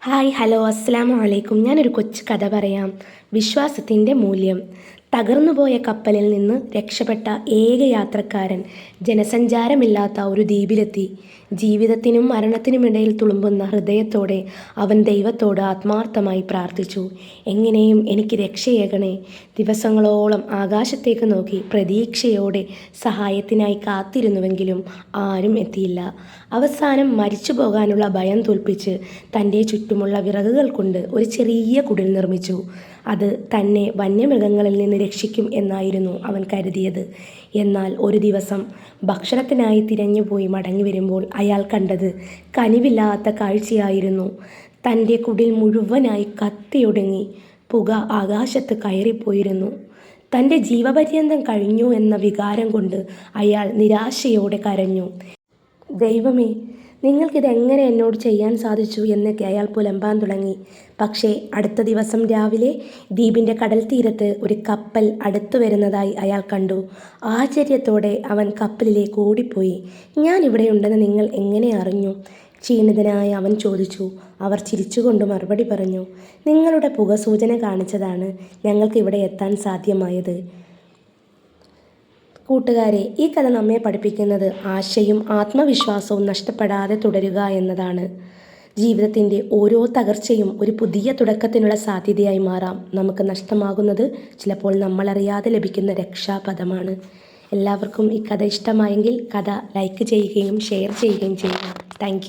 Hi hello അസ്സലാമു അലൈക്കും. ഞാനൊരു കൊച്ചു കഥ പറയാം. വിശ്വാസത്തിൻ്റെ മൂല്യം. തകർന്നുപോയ കപ്പലിൽ നിന്ന് രക്ഷപ്പെട്ട ഏക യാത്രക്കാരൻ ജനസഞ്ചാരമില്ലാത്ത ഒരു ദ്വീപിലെത്തി. ജീവിതത്തിനും മരണത്തിനുമിടയിൽ തുളുമ്പുന്ന ഹൃദയത്തോടെ അവൻ ദൈവത്തോട് ആത്മാർത്ഥമായി പ്രാർത്ഥിച്ചു. എങ്ങനെയും എനിക്ക് രക്ഷയേകണേ. ദിവസങ്ങളോളം ആകാശത്തേക്ക് നോക്കി പ്രതീക്ഷയോടെ സഹായത്തിനായി കാത്തിരുന്നുവെങ്കിലും ആരും എത്തിയില്ല. അവസാനം മരിച്ചു പോകാനുള്ള ഭയം തോൽപ്പിച്ച് തൻ്റെ ചുറ്റുമുള്ള വിറകുകൾ കൊണ്ട് ഒരു ചെറിയ കുടിൽ നിർമ്മിച്ചു. അത് തന്നെ വന്യമൃഗങ്ങളിൽ നിന്ന് രക്ഷിക്കും എന്നായിരുന്നു അവൻ കരുതിയത്. എന്നാൽ ഒരു ദിവസം ഭക്ഷണത്തിനായി തിരഞ്ഞുപോയി മടങ്ങി വരുമ്പോൾ അയാൾ കണ്ടത് കനിവില്ലാത്ത കാഴ്ചയായിരുന്നു. തൻ്റെ കുടിൽ മുഴുവനായി കത്തിയൊടുങ്ങി പുക ആകാശത്ത് കയറിപ്പോയിരുന്നു. തൻ്റെ ജീവപര്യന്തം കഴിഞ്ഞു എന്ന വികാരം കൊണ്ട് അയാൾ നിരാശയോടെ കരഞ്ഞു. ദൈവമേ, നിങ്ങൾക്കിതെങ്ങനെ എന്നോട് ചെയ്യാൻ സാധിച്ചു എന്നൊക്കെ അയാൾ പുലമ്പാൻ തുടങ്ങി. പക്ഷേ അടുത്ത ദിവസം രാവിലെ ദ്വീപിൻ്റെ കടൽ തീരത്ത് ഒരു കപ്പൽ അടുത്തു വരുന്നതായി അയാൾ കണ്ടു. ആശ്ചര്യത്തോടെ അവൻ കപ്പലിലേക്ക് ഓടിപ്പോയി. ഞാൻ ഇവിടെയുണ്ടെന്ന് നിങ്ങൾ എങ്ങനെ അറിഞ്ഞു? ക്ഷീണിതനായ അവൻ ചോദിച്ചു. അവർ ചിരിച്ചുകൊണ്ട് മറുപടി പറഞ്ഞു, നിങ്ങളുടെ പുകസൂചന കാണിച്ചതാണ് ഞങ്ങൾക്ക് ഇവിടെ എത്താൻ സാധ്യമായത്. കൂട്ടുകാരെ, ഈ കഥ നമ്മെ പഠിപ്പിക്കുന്നത് ആശയും ആത്മവിശ്വാസവും നഷ്ടപ്പെടാതെ തുടരുക എന്നതാണ്. ജീവിതത്തിൻ്റെ ഓരോ തകർച്ചയും ഒരു പുതിയ തുടക്കത്തിനുള്ള സാധ്യതയായി മാറാം. നമുക്ക് നഷ്ടമാകുന്നത് ചിലപ്പോൾ നമ്മളറിയാതെ ലഭിക്കുന്ന രക്ഷാപദമാണ്. എല്ലാവർക്കും ഈ കഥ ഇഷ്ടമായെങ്കിൽ കഥ ലൈക്ക് ചെയ്യുകയും ഷെയർ ചെയ്യുകയും ചെയ്യുക. താങ്ക്